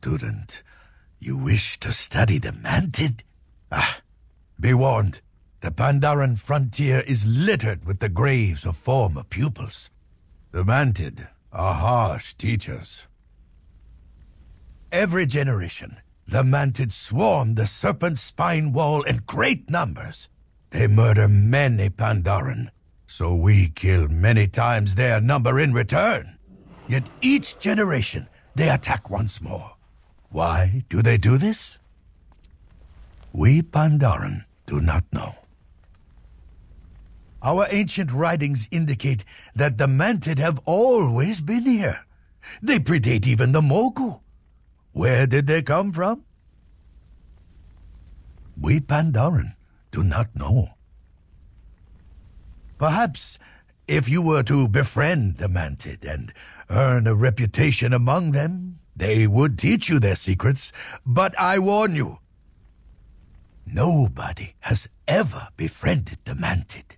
student. You wish to study the Mantid? Be warned. The Pandaran frontier is littered with the graves of former pupils. The Mantid are harsh teachers. Every generation, the Mantid swarm the Serpent Spine Wall in great numbers. They murder many Pandaran, so we kill many times their number in return. Yet each generation, they attack once more. Why do they do this? We Pandaran do not know. Our ancient writings indicate that the Mantid have always been here. They predate even the Mogu. Where did they come from? We Pandaran do not know. Perhaps if you were to befriend the Mantid and earn a reputation among them, they would teach you their secrets. But I warn you, nobody has ever befriended the Mantid.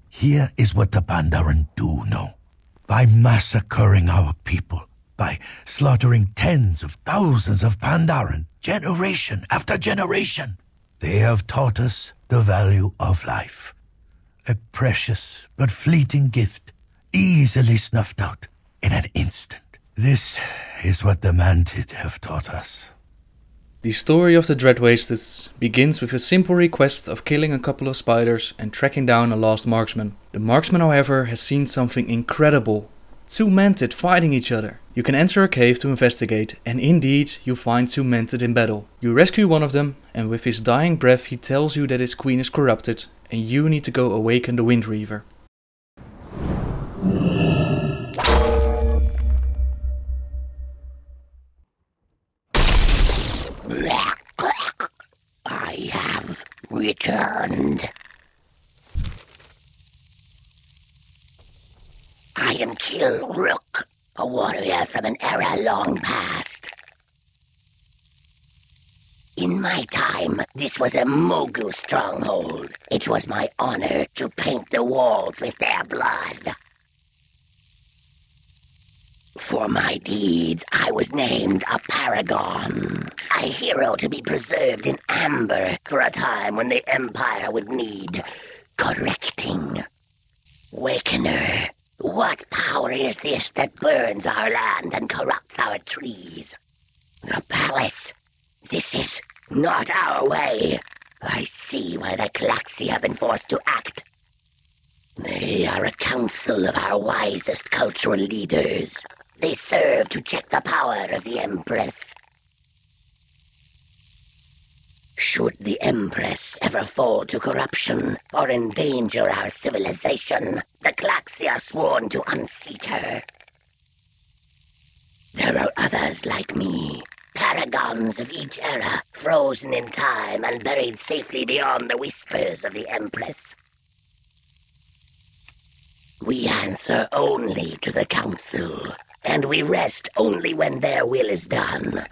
Here is what the Pandaran do know. By massacring our people, by slaughtering tens of thousands of Pandaran, generation after generation, they have taught us the value of life. A precious but fleeting gift, easily snuffed out in an instant. This is what the Mantid have taught us. The story of the Dreadwasted begins with a simple request of killing a couple of spiders and tracking down a lost marksman. The marksman, however, has seen something incredible. Two Mantid fighting each other. You can enter a cave to investigate, and indeed you find two Mantid in battle. You rescue one of them, and with his dying breath he tells you that his queen is corrupted and you need to go awaken the Wind Reaver. I have returned. I am Kill Rook, a warrior from an era long past. In my time, this was a Mogu stronghold. It was my honor to paint the walls with their blood. For my deeds, I was named a paragon, a hero to be preserved in amber for a time when the Empire would need correcting. Wakener, what power is this that burns our land and corrupts our trees? The palace. This is not our way. I see why the Klaxi have been forced to act. They are a council of our wisest cultural leaders. They serve to check the power of the Empress. Should the Empress ever fall to corruption or endanger our civilization, the Klaxi are sworn to unseat her. There are others like me, paragons of each era, frozen in time and buried safely beyond the whispers of the Empress. We answer only to the Council, and we rest only when their will is done.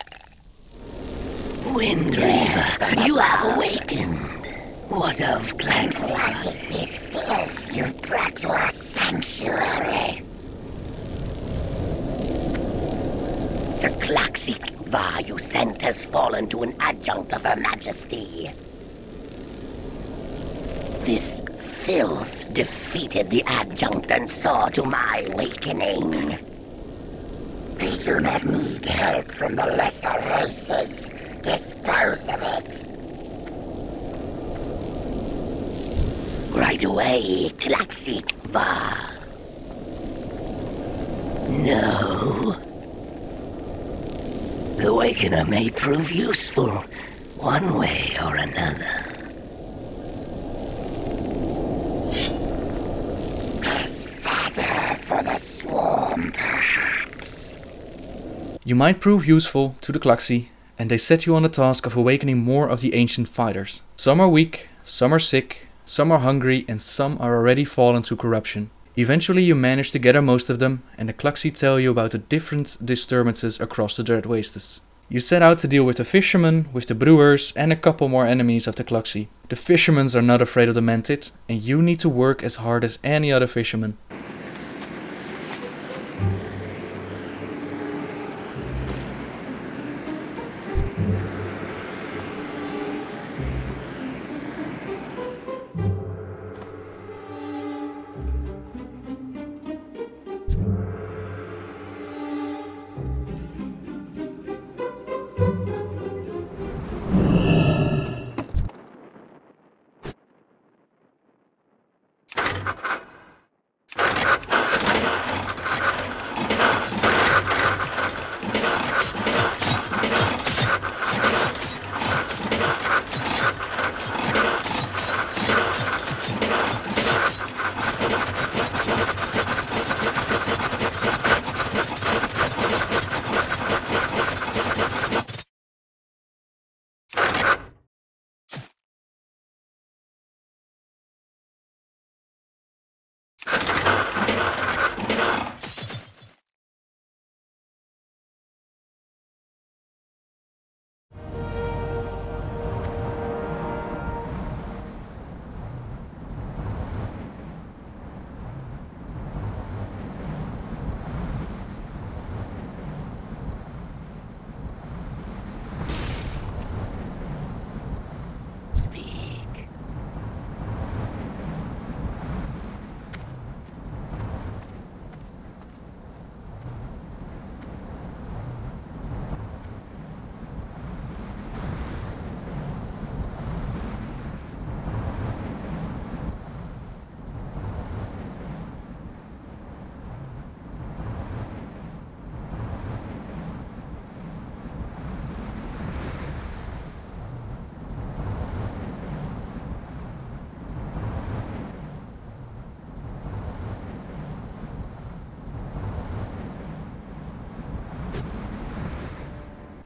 Wind Reaver, you have awakened. What of Klaxi? What is this filth you've brought to our sanctuary? The Klaxi you sent has fallen to an adjunct of Her Majesty. This filth defeated the adjunct and saw to my awakening. We do not need help from the lesser races. Dispose of it. Right away, Klaxi. No. The Awakener may prove useful, one way or another. As fodder for the swarm, perhaps. You might prove useful to the Klaxi, and they set you on the task of awakening more of the ancient fighters. Some are weak, some are sick, some are hungry, and some are already fallen to corruption. Eventually you manage to gather most of them, and the Klaxi tell you about the different disturbances across the Dreadwasted. You set out to deal with the fishermen, with the brewers, and a couple more enemies of the Klaxi. The fishermen are not afraid of the Mantid, and you need to work as hard as any other fisherman.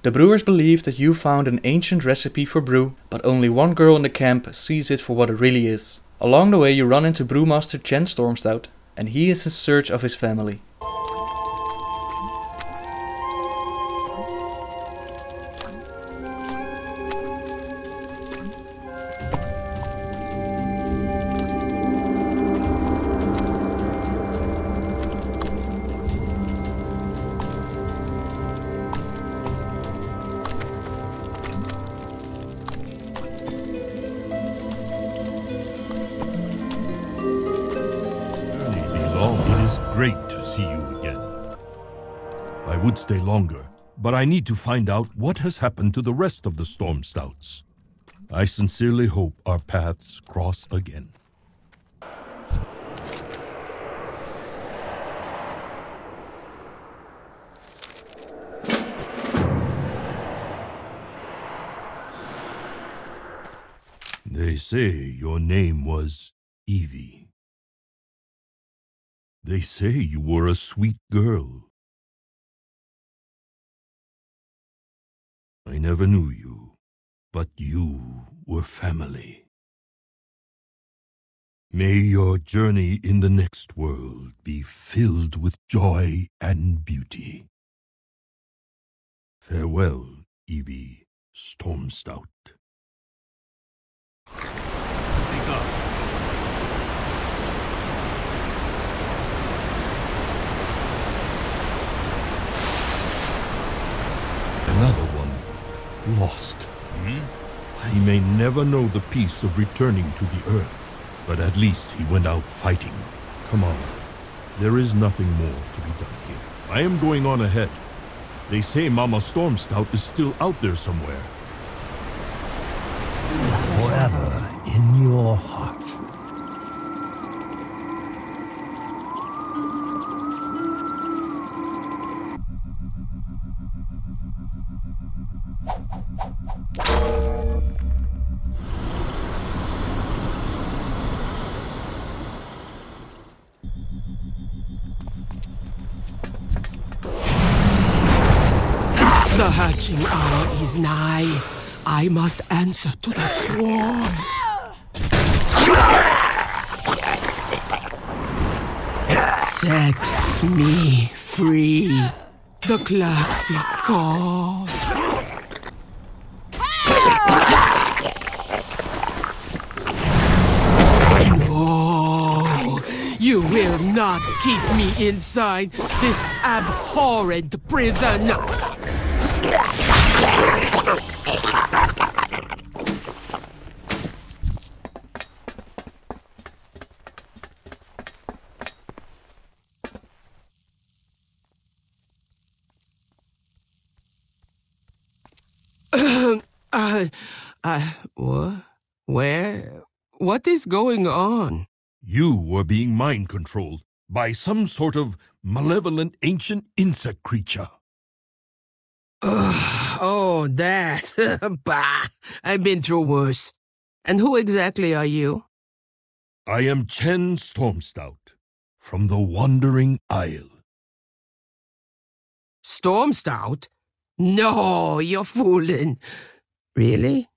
The brewers believe that you found an ancient recipe for brew, but only one girl in the camp sees it for what it really is. Along the way you run into brewmaster Chen Stormstout, and he is in search of his family. Great to see you again. I would stay longer, but I need to find out what has happened to the rest of the Stormstouts. I sincerely hope our paths cross again. They say your name was Evie. They say you were a sweet girl. I never knew you, but you were family. May your journey in the next world be filled with joy and beauty. Farewell, Evie Stormstout. Take up. Another one, lost. He may never know the peace of returning to the earth, but at least he went out fighting. Come on, there is nothing more to be done here. I am going on ahead. They say Mama Stormstout is still out there somewhere. Forever in your heart. The hatching hour is nigh. I must answer to the swarm. Set me free. The classic calls. No, you will not keep me inside this abhorrent prison. What is going on? You were being mind-controlled by some sort of malevolent ancient insect creature. Oh, that. Bah, I've been through worse. And who exactly are you? I am Chen Stormstout, from the Wandering Isle. Storm Stout? No, you're fooling. Really?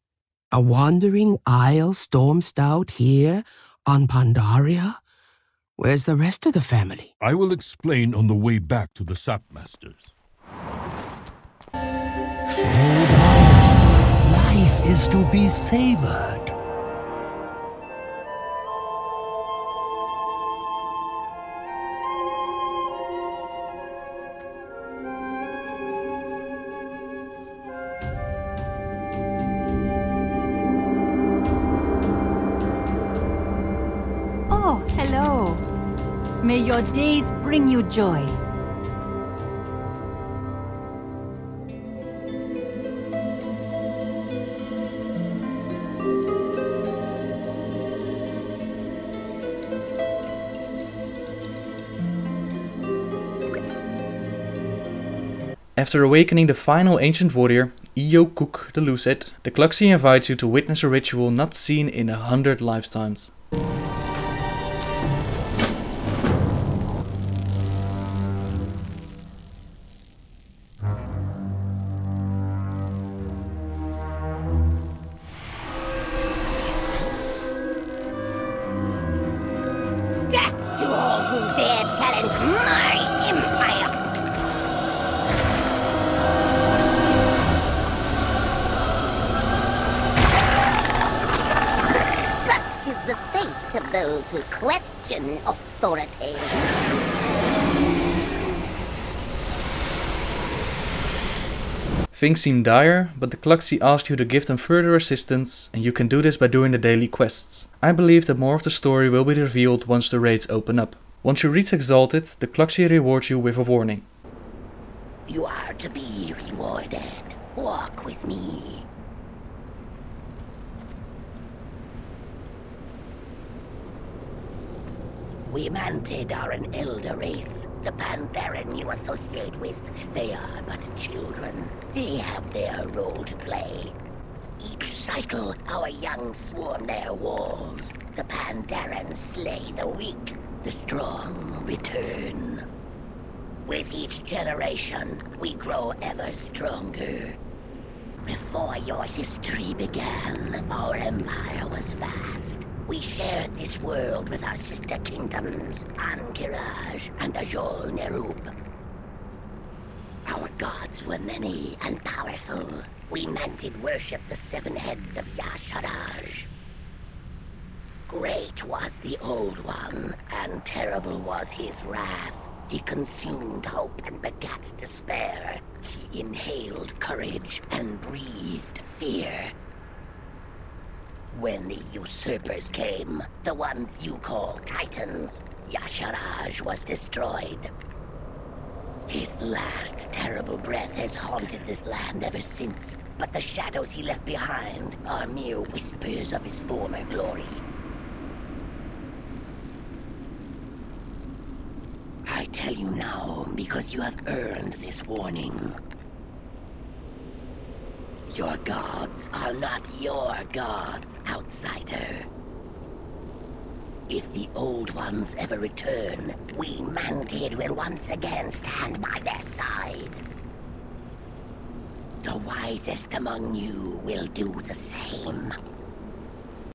A Wandering Isle Storm Stout here on Pandaria? Where's the rest of the family? I will explain on the way back to the Sapmasters. Life is to be savored. Oh, hello. May your days bring you joy. After awakening the final ancient warrior, Iyo Cook the Lucid, the Cluxy invites you to witness a ritual not seen in 100 lifetimes. Death to all who dare challenge my empire! Such is the fate of those who question authority. Things seem dire, but the Cluxy asked you to give them further assistance, and you can do this by doing the daily quests. I believe that more of the story will be revealed once the raids open up. Once you reach Exalted, the Cluxy rewards you with a warning. You are to be rewarded. Walk with me. We Mantid are an elder race. The Pandaren you associate with, they are but children. They have their role to play. Each cycle, our young swarm their walls. The Pandaren slay the weak, the strong return. With each generation, we grow ever stronger. Before your history began, our empire was vast. We shared this world with our sister kingdoms, Ankiraj and Ajol Nerub. Our gods were many and powerful. We Mantid worshipped the 7 heads of Yasharaj. Great was the Old One, and terrible was his wrath. He consumed hope and begat despair. He inhaled courage and breathed fear. When the usurpers came, the ones you call Titans, Yasharaj was destroyed. His last terrible breath has haunted this land ever since, but the shadows he left behind are mere whispers of his former glory. I tell you now because you have earned this warning. Your gods are not your gods, outsider. If the Old Ones ever return, we Mantid will once again stand by their side. The wisest among you will do the same.